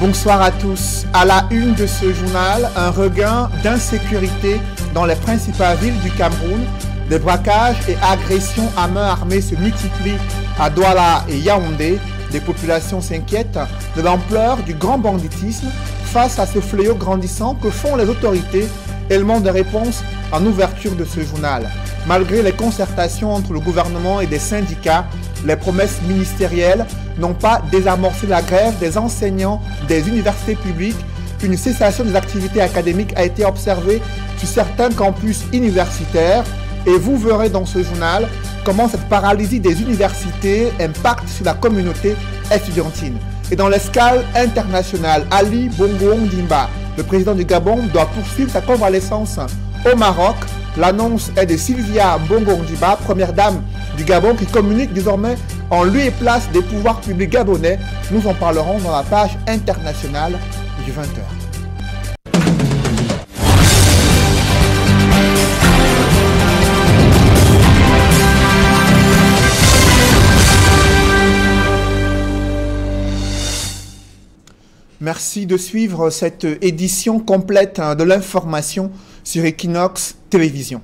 Bonsoir à tous. À la une de ce journal, un regain d'insécurité dans les principales villes du Cameroun. Des braquages et agressions à main armée se multiplient à Douala et Yaoundé. Des populations s'inquiètent de l'ampleur du grand banditisme. Face à ce fléau grandissant, que font les autorités? Élément de réponse en ouverture de ce journal. Malgré les concertations entre le gouvernement et des syndicats, les promesses ministérielles n'ont pas désamorcé la grève des enseignants des universités publiques. Une cessation des activités académiques a été observée sur certains campus universitaires. Et vous verrez dans ce journal comment cette paralysie des universités impacte sur la communauté estudiantine. Et dans l'escale internationale, Ali Bongo Ondimba, le président du Gabon, doit poursuivre sa convalescence au Maroc. L'annonce est de Sylvia Bongo Ondimba, première dame du Gabon, qui communique désormais en lieu et place des pouvoirs publics gabonais. Nous en parlerons dans la page internationale du 20h. Merci de suivre cette édition complète de l'information sur Equinox Télévision.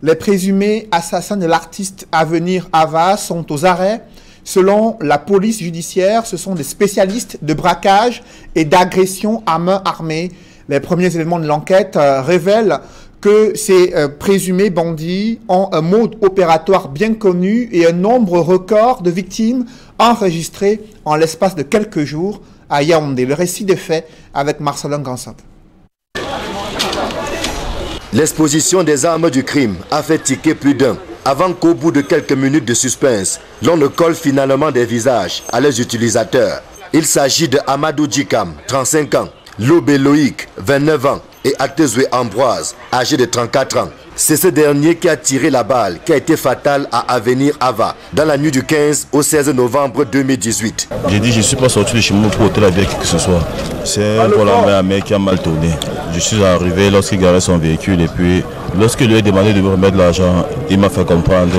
Les présumés assassins de l'artiste Avenir Ava sont aux arrêts. Selon la police judiciaire, ce sont des spécialistes de braquage et d'agression à main armée. Les premiers éléments de l'enquête révèlent que ces présumés bandits ont un mode opératoire bien connu et un nombre record de victimes enregistrées en l'espace de quelques jours à Yaoundé. Le récit des faits avec Marcelin Gansop. L'exposition des armes du crime a fait tiquer plus d'un, avant qu'au bout de quelques minutes de suspense, l'on ne colle finalement des visages à leurs utilisateurs. Il s'agit de Amadou Djikam, 35 ans, Lobé Loïc, 29 ans, et Atezoué Ambroise, âgé de 34 ans. C'est ce dernier qui a tiré la balle qui a été fatale à Avenir Ava dans la nuit du 15 au 16 novembre 2018. J'ai dit je ne suis pas sorti de chez moi pour ôter la vie à qui que ce soit. C'est un vol en mer qui a mal tourné. Je suis arrivé lorsqu'il garait son véhicule et puis lorsque lui ai demandé de me remettre l'argent, il m'a fait comprendre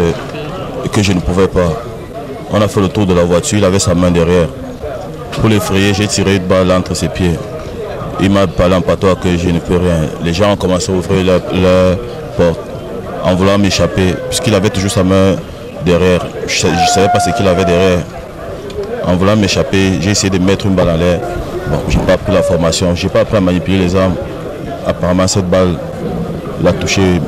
que je ne pouvais pas. On a fait le tour de la voiture, il avait sa main derrière. Pour l'effrayer, j'ai tiré une balle entre ses pieds. Il m'a parlé en patois que je ne peux rien. Les gens ont commencé à ouvrir leur porte en voulant m'échapper, puisqu'il avait toujours sa main derrière. Je ne savais pas ce qu'il avait derrière. En voulant m'échapper, j'ai essayé de mettre une balle en l'air. Bon, je n'ai pas pris la formation, je n'ai pas appris à manipuler les armes. Apparemment, cette balle l'a touché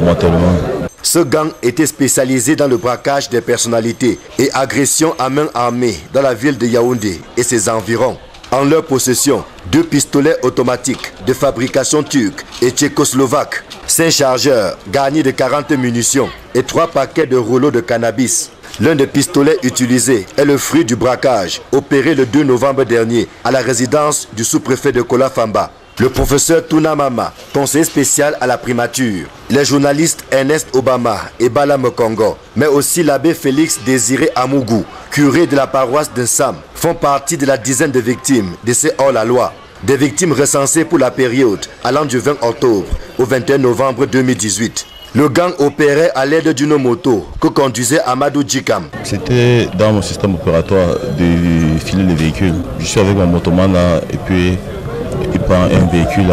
mortellement. Ce gang était spécialisé dans le braquage des personnalités et agression à main armée dans la ville de Yaoundé et ses environs. En leur possession, 2 pistolets automatiques de fabrication turque et tchécoslovaque, 5 chargeurs garnis de 40 munitions et 3 paquets de rouleaux de cannabis. L'un des pistolets utilisés est le fruit du braquage opéré le 2 novembre dernier à la résidence du sous-préfet de Kola Famba. Le professeur Touna Mama, conseiller spécial à la primature, les journalistes Ernest Obama et Bala Mokongo, mais aussi l'abbé Félix Désiré Amougou, curé de la paroisse de Sam, font partie de la dizaine de victimes de ces hors-la-loi. Des victimes recensées pour la période allant du 20 octobre au 21 novembre 2018. Le gang opérait à l'aide d'une moto que conduisait Amadou Djikam. C'était dans mon système opératoire de filer les véhicules. Je suis avec mon motoman là et puis il prend un véhicule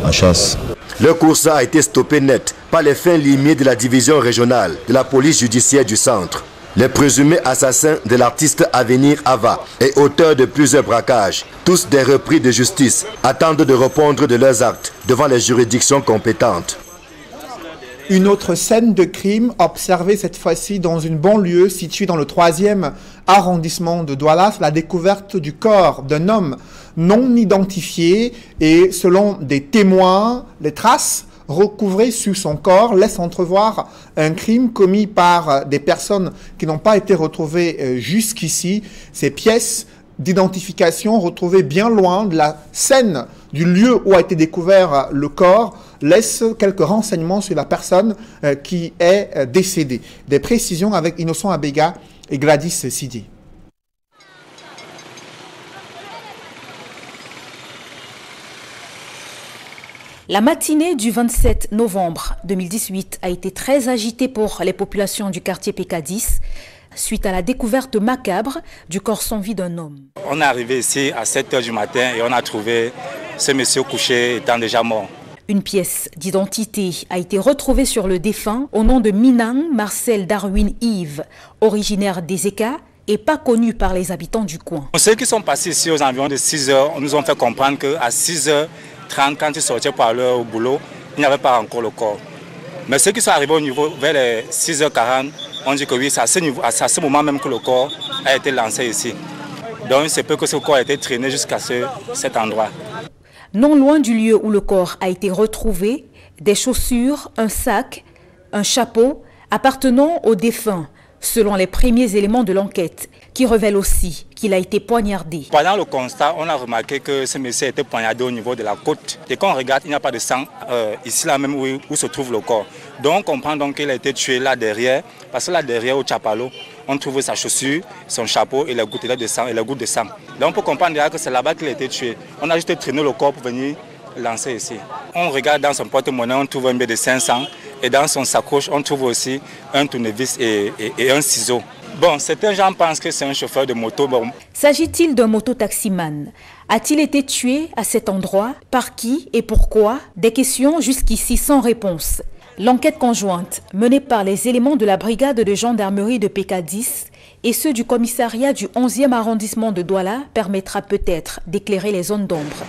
en chasse. Le course a été stoppé net par les fins limiers de la division régionale de la police judiciaire du centre. Les présumés assassins de l'artiste Avenir Ava et auteurs de plusieurs braquages, tous des repris de justice, attendent de répondre de leurs actes devant les juridictions compétentes. Une autre scène de crime observée cette fois-ci dans une banlieue située dans le 3e arrondissement de Douala, c'est la découverte du corps d'un homme non identifié et selon des témoins, les traces recouvrées sur son corps laissent entrevoir un crime commis par des personnes qui n'ont pas été retrouvées jusqu'ici. Ces pièces d'identification retrouvées bien loin de la scène du lieu où a été découvert le corps laissent quelques renseignements sur la personne qui est décédée. Des précisions avec Innocent Abega et Gladys Sidi. La matinée du 27 novembre 2018 a été très agitée pour les populations du quartier PK10 suite à la découverte macabre du corps sans vie d'un homme. On est arrivé ici à 7 h du matin et on a trouvé ce monsieur couché étant déjà mort. Une pièce d'identité a été retrouvée sur le défunt au nom de Minang Marcel Darwin Yves, originaire d'Ezeka et pas connu par les habitants du coin. Ceux qui sont passés ici aux environs de 6 h nous ont fait comprendre qu'à 6 h 30, quand ils sortaient par leur au boulot, il n'y avait pas encore le corps. Mais ceux qui sont arrivés au niveau vers les 6 h 40, on dit que oui, c'est à ce moment même que le corps a été lancé ici. Donc c'est peu que ce corps a été traîné jusqu'à cet endroit. Non loin du lieu où le corps a été retrouvé, des chaussures, un sac, un chapeau appartenant au défunt, selon les premiers éléments de l'enquête, qui révèlent aussi qu'il a été poignardé. Pendant le constat, on a remarqué que ce monsieur a été poignardé au niveau de la côte. Et quand on regarde, il n'y a pas de sang ici là même où se trouve le corps. Donc on comprend donc qu'il a été tué là derrière, parce que là derrière au chapalo, on trouve sa chaussure, son chapeau et les gouttes de sang et les gouttes de sang. Donc on peut comprendre que c'est là-bas qu'il a été tué. On a juste traîné le corps pour venir lancer ici. On regarde dans son porte-monnaie, on trouve un billet de 500 et dans son sacoche, on trouve aussi un tournevis et un ciseau. Bon, certains gens pensent que c'est un chauffeur de moto. Bon. S'agit-il d'un mototaximan? A-t-il été tué à cet endroit? Par qui et pourquoi? Des questions jusqu'ici sans réponse. L'enquête conjointe menée par les éléments de la brigade de gendarmerie de PK10 et ceux du commissariat du 11e arrondissement de Douala permettra peut-être d'éclairer les zones d'ombre.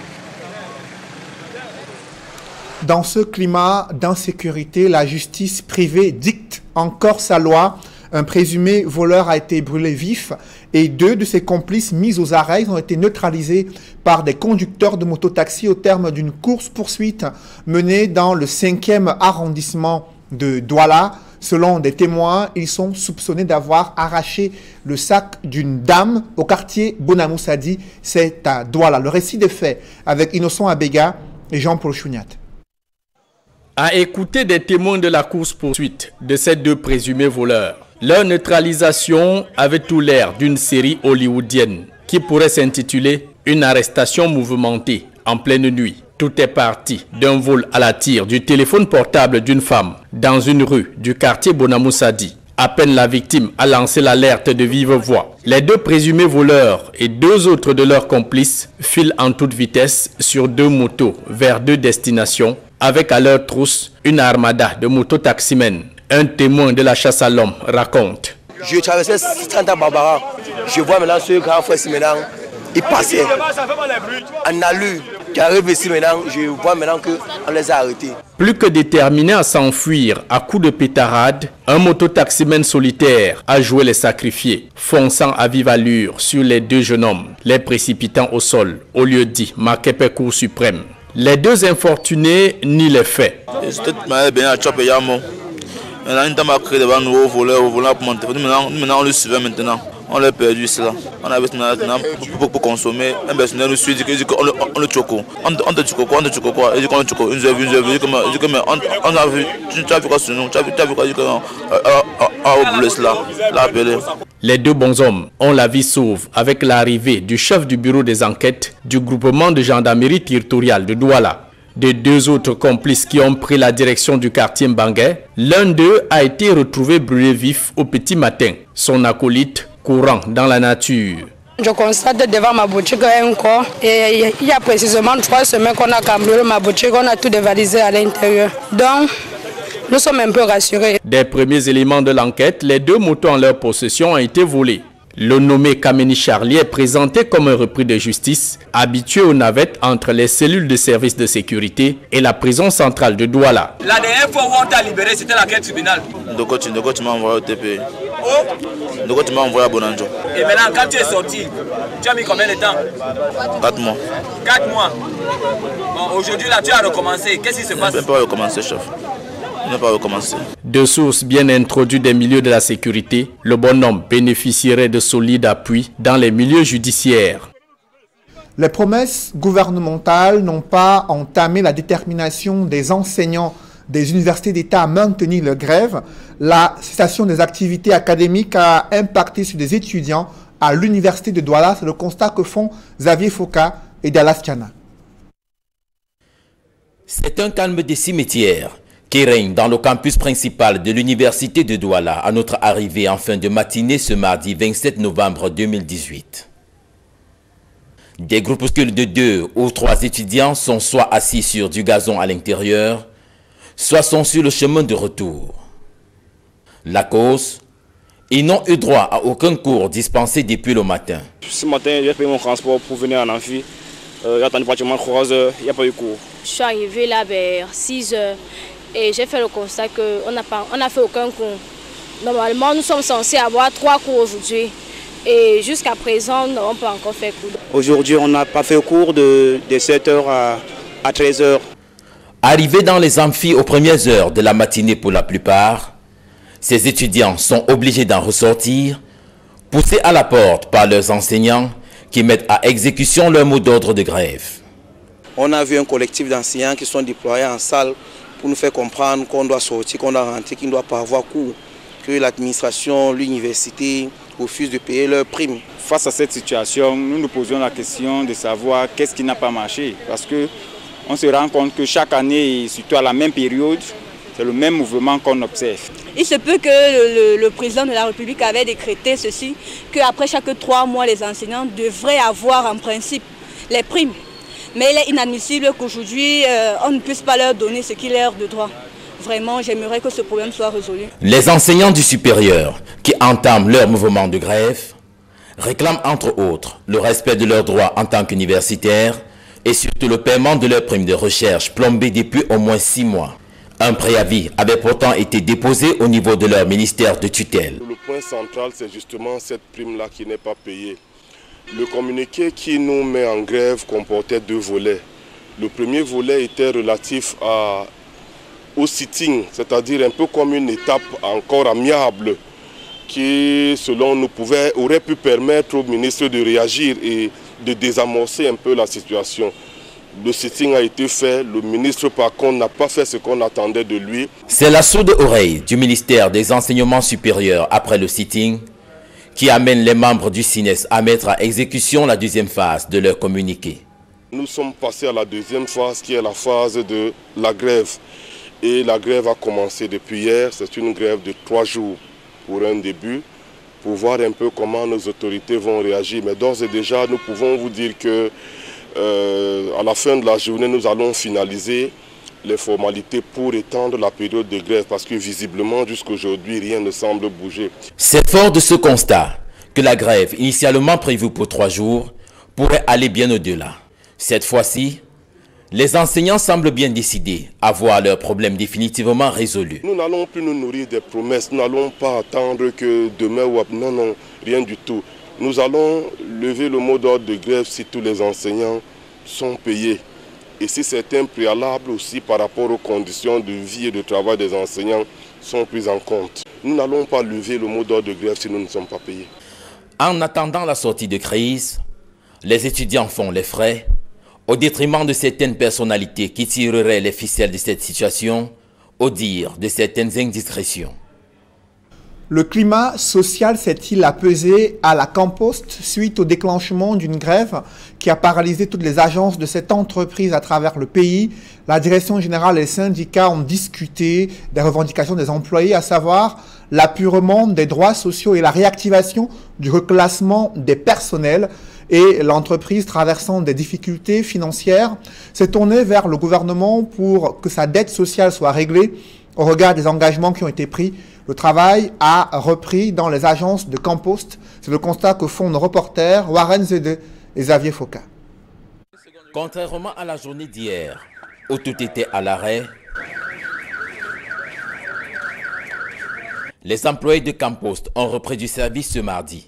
Dans ce climat d'insécurité, la justice privée dicte encore sa loi. Un présumé voleur a été brûlé vif et 2 de ses complices mis aux arrêts ont été neutralisés par des conducteurs de mototaxi au terme d'une course-poursuite menée dans le 5e arrondissement de Douala. Selon des témoins, ils sont soupçonnés d'avoir arraché le sac d'une dame au quartier Bonamoussadi, c'est à Douala. Le récit des faits avec Innocent Abega et Jean-Paul Chouniat. À écouter des témoins de la course-poursuite de ces 2 présumés voleurs, leur neutralisation avait tout l'air d'une série hollywoodienne qui pourrait s'intituler « Une arrestation mouvementée en pleine nuit ». Tout est parti d'un vol à la tire du téléphone portable d'une femme dans une rue du quartier Bonamoussadi. À peine la victime a lancé l'alerte de vive voix, les 2 présumés voleurs et 2 autres de leurs complices filent en toute vitesse sur 2 motos vers 2 destinations avec à leur trousse une armada de mototaximens. Un témoin de la chasse à l'homme raconte. Je traversais Santa Barbara. Je vois maintenant ce grand frère ici maintenant. Il passait en allure. Qui arrive ici maintenant. Je vois maintenant qu'on les a arrêtés. Plus que déterminé à s'enfuir à coups de pétarade, un mototaximen solitaire a joué les sacrifiés, fonçant à vive allure sur les 2 jeunes hommes, les précipitant au sol, au lieu dit Makepe Cour suprême. Les 2 infortunés nient les faits. Maintenant, une dame a créé devant nous au voleur pour monter. Maintenant, on le suivait maintenant. On l'a perdu cela. On avait maintenant pour consommer. Un personnel nous suit, dit qu'on le choco. On te choco quoi? On te choco quoi? Il dit qu'on le choco. Une heure. Il dit que on a vu. Tu as vu quoi sur nous? Tu as vu quoi? Il dit qu'on blesse là. L'a appelé. Les 2 bonshommes ont la vie sauve avec l'arrivée du chef du bureau des enquêtes du groupement de gendarmerie territoriale de Douala. Des 2 autres complices qui ont pris la direction du quartier Mbangué, l'un d'eux a été retrouvé brûlé vif au petit matin, son acolyte courant dans la nature. Je constate devant ma boutique un corps et il y a précisément 3 semaines qu'on a cambriolé ma boutique, on a tout dévalisé à l'intérieur. Donc, nous sommes un peu rassurés. Des premiers éléments de l'enquête, les 2 motos en leur possession ont été volées. Le nommé Kameni Charlie est présenté comme un repris de justice, habitué aux navettes entre les cellules de service de sécurité et la prison centrale de Douala. La dernière fois où on t'a libéré, c'était laquelle tribunal? Donc tu m'as envoyé au TP. Donc tu m'as envoyé à Bonanjo. Et maintenant, quand tu es sorti, tu as mis combien de temps? 4 mois. 4 mois. Bon, aujourd'hui, là, tu as recommencé. Qu'est-ce qui se passe? Je ne peux pas recommencer, chef. Je ne peux pas recommencer. De sources bien introduites des milieux de la sécurité, le bonhomme bénéficierait de solides appuis dans les milieux judiciaires. Les promesses gouvernementales n'ont pas entamé la détermination des enseignants des universités d'État à maintenir leur grève. La cessation des activités académiques a impacté sur des étudiants à l'université de Douala. C'est le constat que font Xavier Foka et Dallas Tiana. C'est un calme des cimetières qui règne dans le campus principal de l'université de Douala à notre arrivée en fin de matinée ce mardi 27 novembre 2018. Des groupuscules de 2 ou 3 étudiants sont soit assis sur du gazon à l'intérieur, soit sont sur le chemin de retour. La cause, ils n'ont eu droit à aucun cours dispensé depuis le matin. Ce matin, j'ai pris mon transport pour venir en amphi. J'ai attendu pratiquement 3 heures, il n'y a pas eu cours. Je suis arrivé là vers 6 heures et j'ai fait le constat qu'on n'a fait aucun cours. Normalement, nous sommes censés avoir 3 cours aujourd'hui et jusqu'à présent, nous n'avons pas encore fait cours. Aujourd'hui, on n'a pas fait cours de 7 heures à 13 heures. Arrivés dans les amphis aux premières heures de la matinée pour la plupart, ces étudiants sont obligés d'en ressortir, poussés à la porte par leurs enseignants qui mettent à exécution leur mot d'ordre de grève. On a vu un collectif d'enseignants qui sont déployés en salle pour nous faire comprendre qu'on doit sortir, qu'on doit rentrer, qu'il ne doit pas avoir cours, que l'administration, l'université refusent de payer leurs primes. Face à cette situation, nous nous posons la question de savoir qu'est-ce qui n'a pas marché. Parce qu'on se rend compte que chaque année, surtout à la même période, c'est le même mouvement qu'on observe. Il se peut que le président de la République avait décrété ceci, qu'après chaque 3 mois, les enseignants devraient avoir en principe les primes. Mais il est inadmissible qu'aujourd'hui, on ne puisse pas leur donner ce qui est leur de droit. Vraiment, j'aimerais que ce problème soit résolu. Les enseignants du supérieur qui entament leur mouvement de grève réclament entre autres le respect de leurs droits en tant qu'universitaires et surtout le paiement de leurs primes de recherche plombées depuis au moins 6 mois. Un préavis avait pourtant été déposé au niveau de leur ministère de tutelle. Le point central, c'est justement cette prime-là qui n'est pas payée. Le communiqué qui nous met en grève comportait 2 volets. Le premier volet était relatif au sitting, c'est-à-dire un peu comme une étape encore amiable qui, selon nous, aurait pu permettre au ministre de réagir et de désamorcer un peu la situation. Le sitting a été fait, le ministre par contre n'a pas fait ce qu'on attendait de lui. C'est la sourde oreille du ministère des Enseignements supérieurs après le sitting qui amène les membres du SINES à mettre à exécution la 2e phase de leur communiqué. Nous sommes passés à la 2e phase qui est la phase de la grève. Et la grève a commencé depuis hier, c'est une grève de 3 jours pour un début, pour voir un peu comment nos autorités vont réagir. Mais d'ores et déjà, nous pouvons vous dire que à la fin de la journée, nous allons finaliser les formalités pour étendre la période de grève parce que visiblement, jusqu'à aujourd'hui, rien ne semble bouger. C'est fort de ce constat que la grève, initialement prévue pour 3 jours, pourrait aller bien au-delà. Cette fois-ci, les enseignants semblent bien décidés à voir leurs problèmes définitivement résolus. Nous n'allons plus nous nourrir des promesses, nous n'allons pas attendre que demain ou après, non, rien du tout. Nous allons lever le mot d'ordre de grève si tous les enseignants sont payés. Et si certains préalables aussi par rapport aux conditions de vie et de travail des enseignants sont pris en compte. Nous n'allons pas lever le mot d'ordre de grève si nous ne sommes pas payés. En attendant la sortie de crise, les étudiants font les frais au détriment de certaines personnalités qui tireraient les ficelles de cette situation au dire de certaines indiscrétions. Le climat social s'est-il apaisé à la Campost suite au déclenchement d'une grève qui a paralysé toutes les agences de cette entreprise à travers le pays? La direction générale et les syndicats ont discuté des revendications des employés, à savoir l'apurement des droits sociaux et la réactivation du reclassement des personnels. Et l'entreprise, traversant des difficultés financières, s'est tournée vers le gouvernement pour que sa dette sociale soit réglée au regard des engagements qui ont été pris. Le travail a repris dans les agences de Campost. C'est le constat que font nos reporters Warren Zede et Xavier Foka. Contrairement à la journée d'hier, où tout était à l'arrêt, les employés de Campost ont repris du service ce mardi.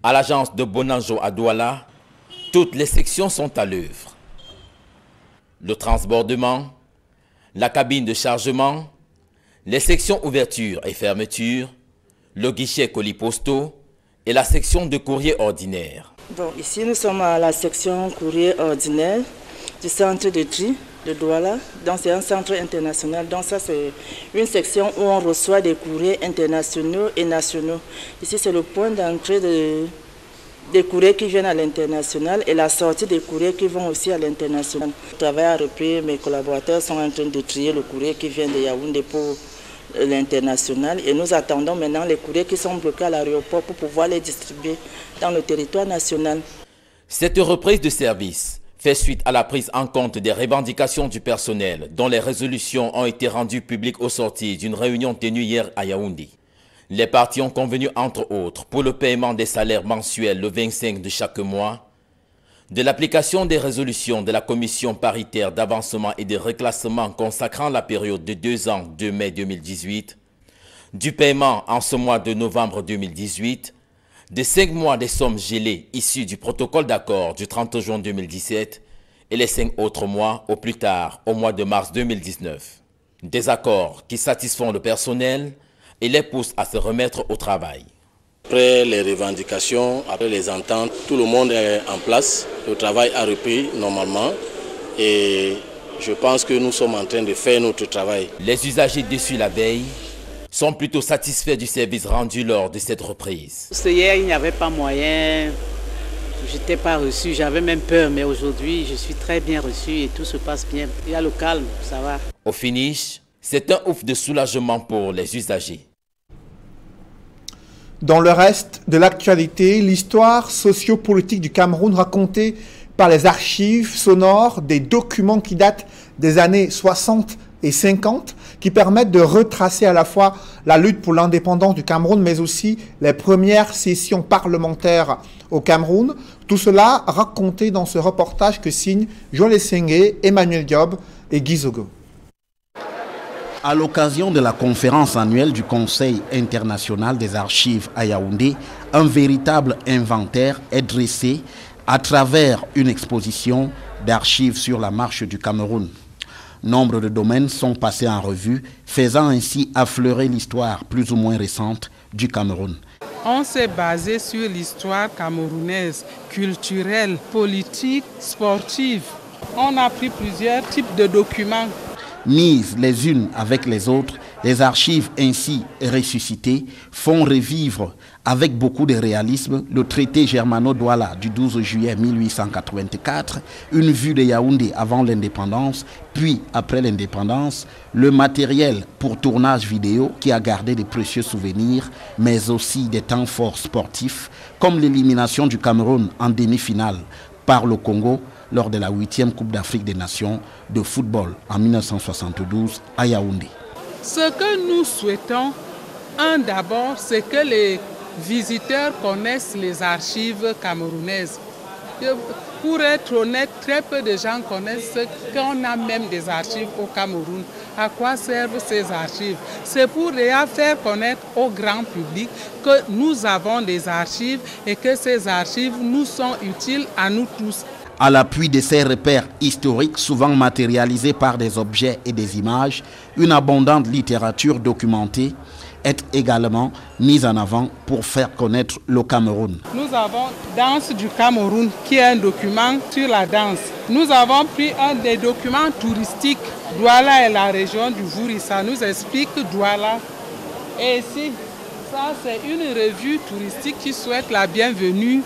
À l'agence de Bonanjo à Douala, toutes les sections sont à l'œuvre. Le transbordement, la cabine de chargement, les sections ouverture et fermeture, le guichet colis postaux et la section de courrier ordinaire. Bon, ici nous sommes à la section courrier ordinaire du centre de tri de Douala. Donc c'est un centre international. Donc ça c'est une section où on reçoit des courriers internationaux et nationaux. Ici c'est le point d'entrée des courriers qui viennent à l'international et la sortie des courriers qui vont aussi à l'international. Le travail a repris, mes collaborateurs sont en train de trier le courrier qui vient de Yaoundé pour l'international et nous attendons maintenant les courriers qui sont bloqués à l'aéroport pour pouvoir les distribuer dans le territoire national. Cette reprise de service fait suite à la prise en compte des revendications du personnel dont les résolutions ont été rendues publiques au sortir d'une réunion tenue hier à Yaoundé. Les parties ont convenu entre autres pour le paiement des salaires mensuels le 25 de chaque mois, de l'application des résolutions de la commission paritaire d'avancement et de reclassement consacrant la période de 2 ans de mai 2018, du paiement en ce mois de novembre 2018, de 5 mois des sommes gelées issues du protocole d'accord du 30 juin 2017 et les 5 autres mois au plus tard au mois de mars 2019. Des accords qui satisfont le personnel et les poussent à se remettre au travail. Après les revendications, après les ententes, tout le monde est en place. Le travail a repris normalement et je pense que nous sommes en train de faire notre travail. Les usagers déçus la veille sont plutôt satisfaits du service rendu lors de cette reprise. Hier, il n'y avait pas moyen, je n'étais pas reçu, j'avais même peur, mais aujourd'hui, je suis très bien reçu et tout se passe bien. Il y a le calme, ça va. Au finish, c'est un ouf de soulagement pour les usagers. Dans le reste de l'actualité, l'histoire sociopolitique du Cameroun racontée par les archives sonores des documents qui datent des années 60 et 50, qui permettent de retracer à la fois la lutte pour l'indépendance du Cameroun, mais aussi les premières sessions parlementaires au Cameroun. Tout cela raconté dans ce reportage que signent Joël Sengue, Emmanuel Diop et Guy Zogo. À l'occasion de la conférence annuelle du Conseil international des archives à Yaoundé, un véritable inventaire est dressé à travers une exposition d'archives sur la marche du Cameroun. Nombre de domaines sont passés en revue, faisant ainsi affleurer l'histoire plus ou moins récente du Cameroun. On s'est basé sur l'histoire camerounaise, culturelle, politique, sportive. On a pris plusieurs types de documents. Mises les unes avec les autres, les archives ainsi ressuscitées font revivre avec beaucoup de réalisme le traité germano-douala du 12 juillet 1884, une vue de Yaoundé avant l'indépendance, puis après l'indépendance, le matériel pour tournage vidéo qui a gardé de précieux souvenirs, mais aussi des temps forts sportifs, comme l'élimination du Cameroun en demi-finale par le Congo, lors de la 8e Coupe d'Afrique des Nations de football en 1972 à Yaoundé. Ce que nous souhaitons, d'abord, c'est que les visiteurs connaissent les archives camerounaises. Pour être honnête, très peu de gens connaissent qu'on a même des archives au Cameroun. À quoi servent ces archives? C'est pour faire connaître au grand public que nous avons des archives et que ces archives nous sont utiles à nous tous. À l'appui de ces repères historiques souvent matérialisés par des objets et des images, une abondante littérature documentée est également mise en avant pour faire connaître le Cameroun. Nous avons Danse du Cameroun qui est un document sur la danse. Nous avons pris un des documents touristiques. Douala est la région du Vouri, ça nous explique Douala. Et ici, ça c'est une revue touristique qui souhaite la bienvenue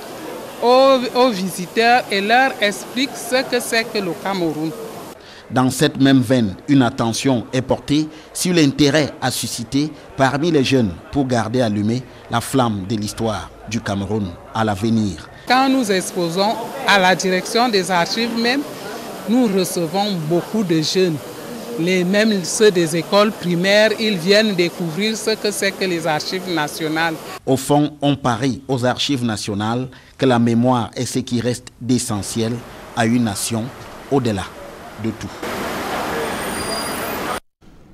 aux visiteurs et leur explique ce que c'est que le Cameroun. Dans cette même veine, une attention est portée sur l'intérêt à susciter parmi les jeunes pour garder allumée la flamme de l'histoire du Cameroun à l'avenir. Quand nous exposons à la direction des archives même, nous recevons beaucoup de jeunes. Même ceux des écoles primaires, ils viennent découvrir ce que c'est que les archives nationales. Au fond, on parie aux archives nationales que la mémoire est ce qui reste d'essentiel à une nation au-delà de tout.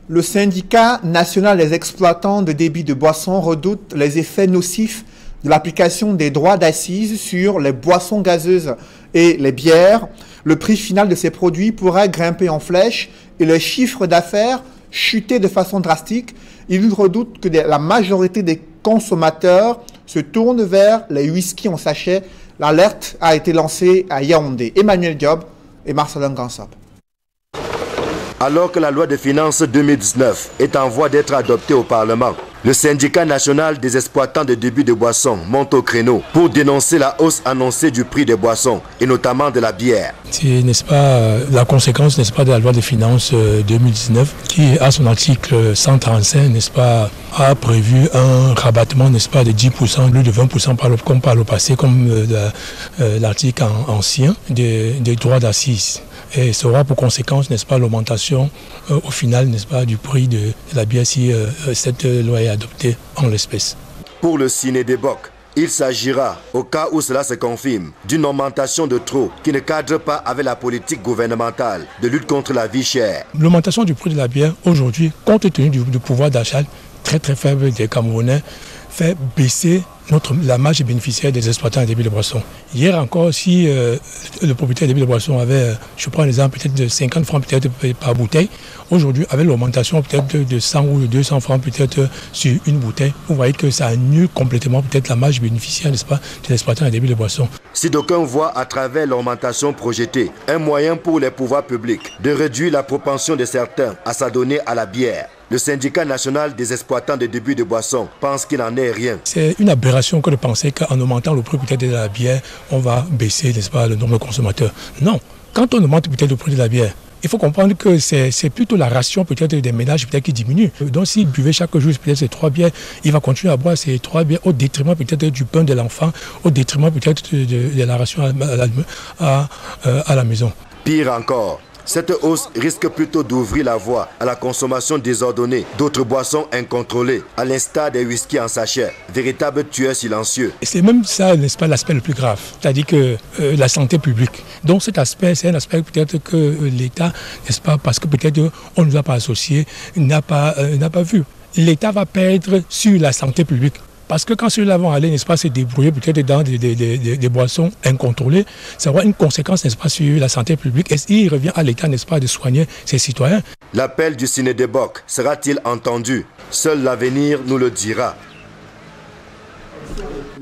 Le syndicat national des exploitants de débit de boissons redoute les effets nocifs de l'application des droits d'assises sur les boissons gazeuses et les bières. Le prix final de ces produits pourrait grimper en flèche et le chiffre d'affaires chuter de façon drastique. Il redoute que la majorité des consommateurs se tournent vers les whisky en sachet. L'alerte a été lancée à Yaoundé. Emmanuel Diop et Marcelin Gansop. Alors que la loi de finances 2019 est en voie d'être adoptée au Parlement, Le syndicat national des exploitants de débit de boissons monte au créneau pour dénoncer la hausse annoncée du prix des boissons et notamment de la bière. C'est, n'est-ce pas, la conséquence, n'est-ce pas, de la loi des finances 2019 qui, à son article 135, n'est-ce pas, a prévu un rabattement, n'est-ce pas, de 10%, au lieu de 20% comme par le passé, comme l'article ancien des droits d'assises. Et ça aura pour conséquence, n'est-ce pas, l'augmentation au final, n'est-ce pas, du prix de la bière si cette loi est adoptée en l'espèce. Pour le Cinédéboc, il s'agira, au cas où cela se confirme, d'une augmentation de trop qui ne cadre pas avec la politique gouvernementale de lutte contre la vie chère. L'augmentation du prix de la bière aujourd'hui, compte tenu du pouvoir d'achat très très faible des Camerounais, fait baisser la marge bénéficiaire des exploitants de débit de boissons. Hier encore, si le propriétaire de débit de boissons avait, je prends l'exemple peut-être de 50 francs peut-être par bouteille, aujourd'hui avec l'augmentation peut-être de 100 ou de 200 francs peut-être sur une bouteille, vous voyez que ça annule complètement peut-être la marge bénéficiaire, n'est-ce pas, des exploitants de débit de boissons. Si d'aucuns voient à travers l'augmentation projetée un moyen pour les pouvoirs publics de réduire la propension de certains à s'adonner à la bière, le syndicat national des exploitants de débit de boissons pense qu'il n'en est rien. C'est une aberration que de penser qu'en augmentant le prix peut-être de la bière, on va baisser, n'est-ce pas, le nombre de consommateurs. Non, quand on augmente peut-être le prix de la bière, il faut comprendre que c'est plutôt la ration peut-être des ménages peut-être qui diminue. Donc s'il buvait chaque jour peut-être ces 3 bières, il va continuer à boire ces 3 bières au détriment peut-être du pain de l'enfant, au détriment peut-être de la ration à la maison. Pire encore, cette hausse risque plutôt d'ouvrir la voie à la consommation désordonnée d'autres boissons incontrôlées, à l'instar des whisky en sachet, véritables tueurs silencieux. Et c'est même ça, n'est-ce pas, l'aspect le plus grave, c'est-à-dire que la santé publique. Donc cet aspect, c'est un aspect peut-être que l'État, n'est-ce pas, parce que peut-être on ne nous a pas associés, n'a pas vu. L'État va perdre sur la santé publique. Parce que quand ceux-là vont aller, n'est-ce pas, se débrouiller peut-être dans des boissons incontrôlées, ça aura une conséquence, n'est-ce pas, sur la santé publique. Et il revient à l'État, n'est-ce pas, de soigner ses citoyens. L'appel du Cinédéboc sera-t-il entendu? Seul l'avenir nous le dira.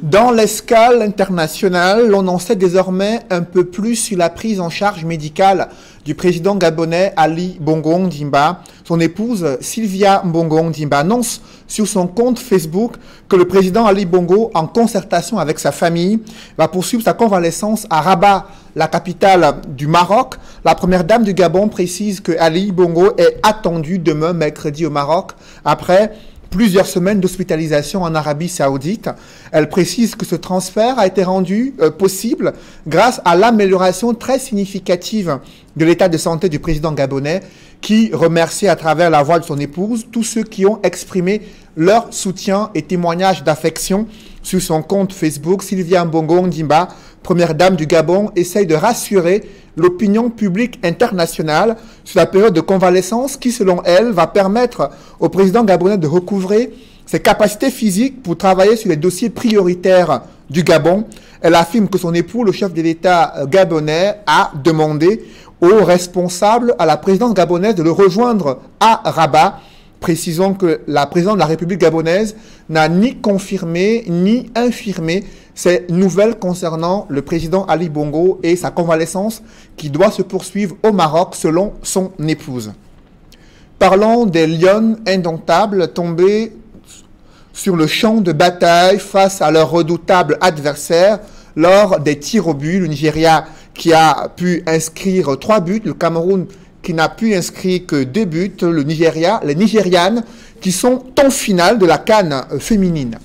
Dans l'escale internationale, on en sait désormais un peu plus sur la prise en charge médicale du président gabonais Ali Bongo Ondimba. Son épouse Sylvia Bongo Ondimba annonce sur son compte Facebook que le président Ali Bongo, en concertation avec sa famille, va poursuivre sa convalescence à Rabat, la capitale du Maroc. La première dame du Gabon précise que Ali Bongo est attendu demain mercredi au Maroc après plusieurs semaines d'hospitalisation en Arabie Saoudite. Elle précise que ce transfert a été rendu possible grâce à l'amélioration très significative de l'état de santé du président gabonais, qui remercie à travers la voix de son épouse tous ceux qui ont exprimé leur soutien et témoignages d'affection. Sur son compte Facebook, Sylvia Bongo Ondimba, première dame du Gabon, essaye de rassurer l'opinion publique internationale sur la période de convalescence qui, selon elle, va permettre au président gabonais de recouvrer ses capacités physiques pour travailler sur les dossiers prioritaires du Gabon. Elle affirme que son époux, le chef de l'État gabonais, a demandé aux responsables à la présidence gabonaise de le rejoindre à Rabat. Précisons que la présidente de la République gabonaise n'a ni confirmé ni infirmé ces nouvelles concernant le président Ali Bongo et sa convalescence qui doit se poursuivre au Maroc selon son épouse. Parlons des lions indomptables tombés sur le champ de bataille face à leur redoutable adversaire lors des tirs au but. Le Nigeria qui a pu inscrire 3 buts, le Cameroun qui n'a pu inscrire que 2 buts, le Nigeria, les Nigérianes qui sont en finale de la CAN féminine.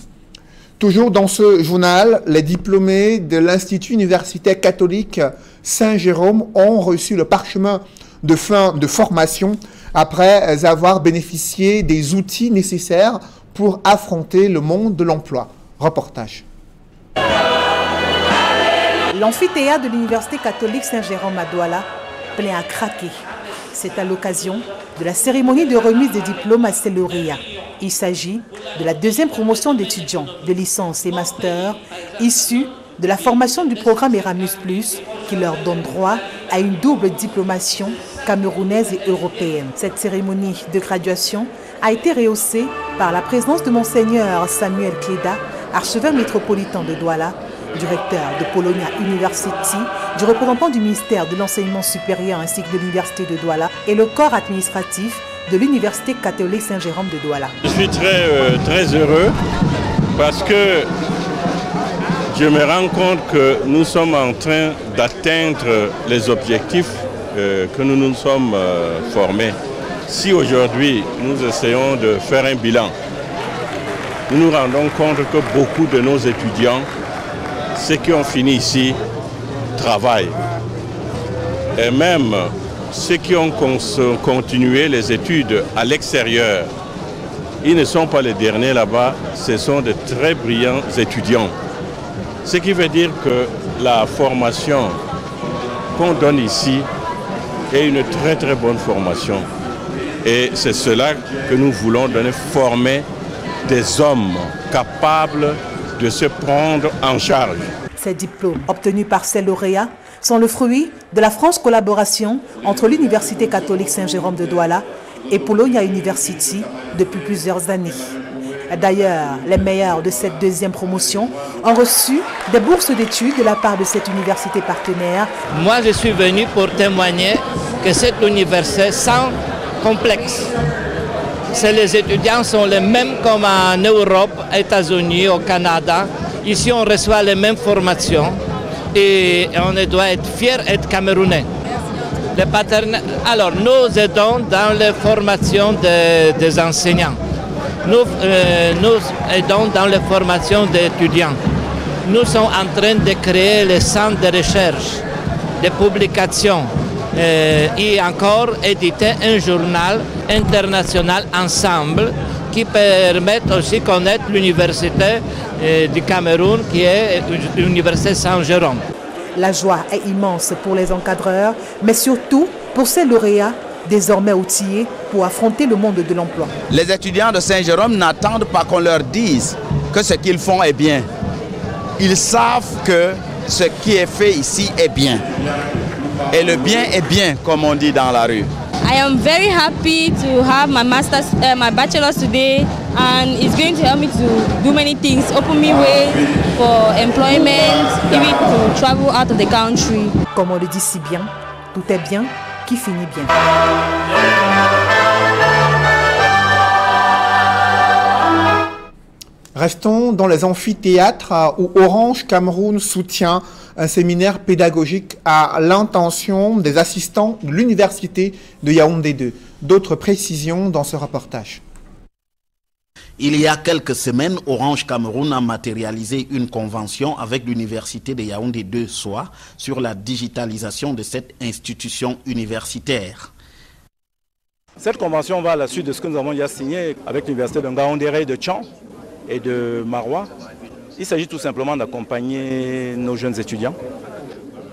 Toujours dans ce journal, les diplômés de l'Institut universitaire catholique Saint-Jérôme ont reçu le parchemin de fin de formation après avoir bénéficié des outils nécessaires pour affronter le monde de l'emploi. Reportage. L'amphithéâtre de l'Université catholique Saint-Jérôme à Douala plein à craquer. C'est à l'occasion de la cérémonie de remise des diplômes à ses lauréats. Il s'agit de la 2e promotion d'étudiants de licence et master issus de la formation du programme Erasmus+, qui leur donne droit à une double diplomation camerounaise et européenne. Cette cérémonie de graduation a été rehaussée par la présence de Monseigneur Samuel Cléda, archevêque métropolitain de Douala, directeur de Polonia University, du représentant du ministère de l'Enseignement supérieur ainsi que de l'Université de Douala et le corps administratif de l'Université catholique Saint-Jérôme de Douala. Je suis très heureux parce que je me rends compte que nous sommes en train d'atteindre les objectifs que nous nous sommes formés. Si aujourd'hui nous essayons de faire un bilan, nous nous rendons compte que beaucoup de nos étudiants, ceux qui ont fini ici, travaillent. Et même ceux qui ont continué les études à l'extérieur, ils ne sont pas les derniers là-bas, ce sont de très brillants étudiants. Ce qui veut dire que la formation qu'on donne ici est une très bonne formation. Et c'est cela que nous voulons donner, former des hommes capables de se prendre en charge. Ces diplômes obtenus par ces lauréats sont le fruit de la franche collaboration entre l'Université catholique Saint-Jérôme de Douala et Polonia University depuis plusieurs années. D'ailleurs, les meilleurs de cette deuxième promotion ont reçu des bourses d'études de la part de cette université partenaire. Moi, je suis venu pour témoigner que cette université sans complexe. Les étudiants sont les mêmes comme en Europe, aux États-Unis, au Canada. Ici, on reçoit les mêmes formations et on doit être fiers d'être camerounais. Alors, nous aidons dans les formations des enseignants. Nous aidons dans les formations des étudiants. Nous sommes en train de créer les centres de recherche, de publications et encore éditer un journal international ensemble qui permet aussi de connaître l'université du Cameroun qui est l'université Saint-Jérôme. La joie est immense pour les encadreurs, mais surtout pour ces lauréats désormais outillés pour affronter le monde de l'emploi. Les étudiants de Saint-Jérôme n'attendent pas qu'on leur dise que ce qu'ils font est bien. Ils savent que ce qui est fait ici est bien. Et le bien est bien, comme on dit dans la rue. I am very happy to have my my bachelor's today, and it's going to help me to do many things, open me way for employment, even to travel out of the country. Comme on le dit si bien, tout est bien qui finit bien. Restons dans les amphithéâtres où Orange Cameroun soutient un séminaire pédagogique à l'intention des assistants de l'Université de Yaoundé 2. D'autres précisions dans ce reportage. Il y a quelques semaines, Orange Cameroun a matérialisé une convention avec l'Université de Yaoundé 2 SOA sur la digitalisation de cette institution universitaire. Cette convention va à la suite de ce que nous avons déjà signé avec l'Université de Ngaoundéré, de Tchang et de Marois. Il s'agit tout simplement d'accompagner nos jeunes étudiants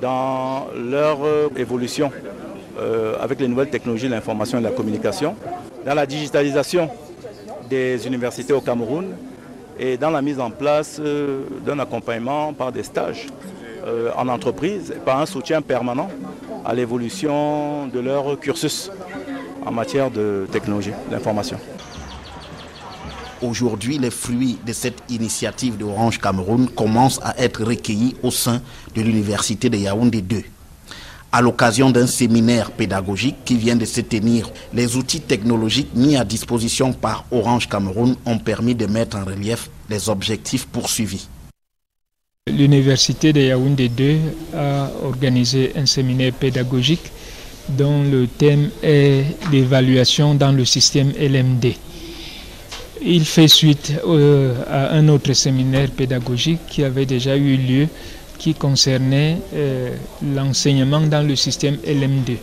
dans leur évolution avec les nouvelles technologies de l'information et de la communication, dans la digitalisation des universités au Cameroun et dans la mise en place d'un accompagnement par des stages en entreprise, par un soutien permanent à l'évolution de leur cursus en matière de technologie, d'information. Aujourd'hui, les fruits de cette initiative d'Orange Cameroun commencent à être recueillis au sein de l'Université de Yaoundé 2. À l'occasion d'un séminaire pédagogique qui vient de se tenir, les outils technologiques mis à disposition par Orange Cameroun ont permis de mettre en relief les objectifs poursuivis. L'Université de Yaoundé 2 a organisé un séminaire pédagogique dont le thème est l'évaluation dans le système LMD. Il fait suite à un autre séminaire pédagogique qui avait déjà eu lieu, qui concernait l'enseignement dans le système LM2.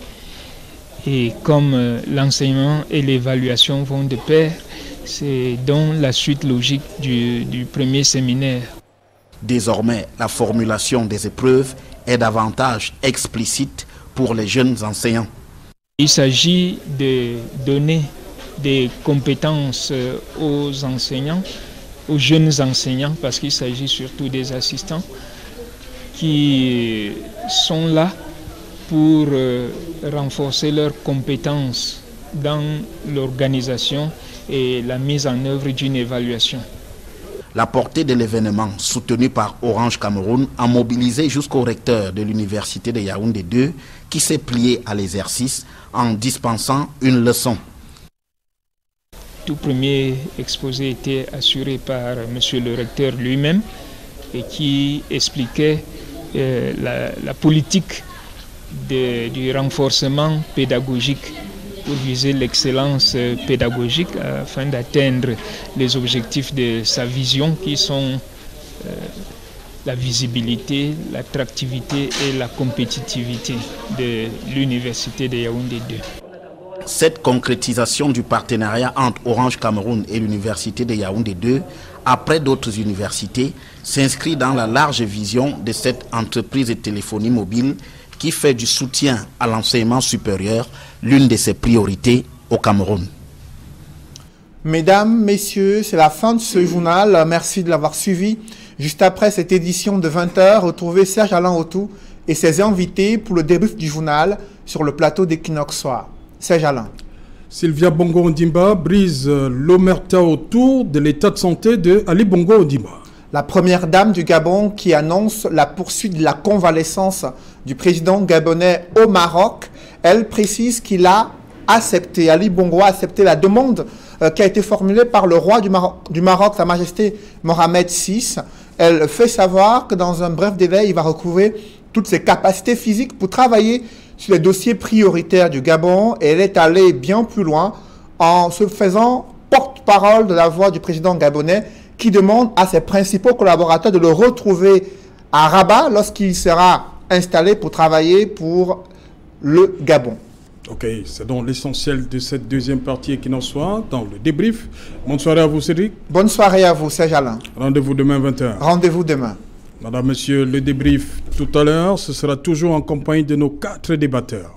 Et comme l'enseignement et l'évaluation vont de pair, c'est donc la suite logique du premier séminaire. Désormais, la formulation des épreuves est davantage explicite pour les jeunes enseignants. Il s'agit de donner des compétences aux enseignants, aux jeunes enseignants, parce qu'il s'agit surtout des assistants qui sont là pour renforcer leurs compétences dans l'organisation et la mise en œuvre d'une évaluation. La portée de l'événement, soutenu par Orange Cameroun, a mobilisé jusqu'au recteur de l'Université de Yaoundé 2 qui s'est plié à l'exercice en dispensant une leçon. tout premier exposé était assuré par monsieur le recteur lui-même et qui expliquait la politique du renforcement pédagogique pour viser l'excellence pédagogique afin d'atteindre les objectifs de sa vision qui sont la visibilité, l'attractivité et la compétitivité de l'Université de Yaoundé 2. Cette concrétisation du partenariat entre Orange Cameroun et l'Université de Yaoundé 2, après d'autres universités, s'inscrit dans la large vision de cette entreprise de téléphonie mobile qui fait du soutien à l'enseignement supérieur l'une de ses priorités au Cameroun. Mesdames, messieurs, c'est la fin de ce journal. Merci de l'avoir suivi. Juste après cette édition de 20h, retrouvez Serge Alain Autou et ses invités pour le débrief du journal sur le plateau d'Equinox Soir. Serge Alain. Sylvia Bongo Ondimba brise l'omerta autour de l'état de santé de Ali Bongo Ondimba. La première dame du Gabon qui annonce la poursuite de la convalescence du président gabonais au Maroc. Elle précise qu'il a accepté, Ali Bongo a accepté la demande qui a été formulée par le roi du Maroc, Sa Majesté Mohamed VI. Elle fait savoir que dans un bref délai, il va recouvrer toutes ses capacités physiques pour travailler sur les dossiers prioritaires du Gabon. Et elle est allée bien plus loin en se faisant porte-parole de la voix du président gabonais qui demande à ses principaux collaborateurs de le retrouver à Rabat lorsqu'il sera installé pour travailler pour le Gabon. Ok, c'est donc l'essentiel de cette deuxième partie qui en soit dans le débrief. Bonne soirée à vous, Cédric. Bonne soirée à vous, Serge Alain. Rendez-vous demain 20h. Rendez-vous demain. Madame, Monsieur, le débrief tout à l'heure, ce sera toujours en compagnie de nos 4 débatteurs.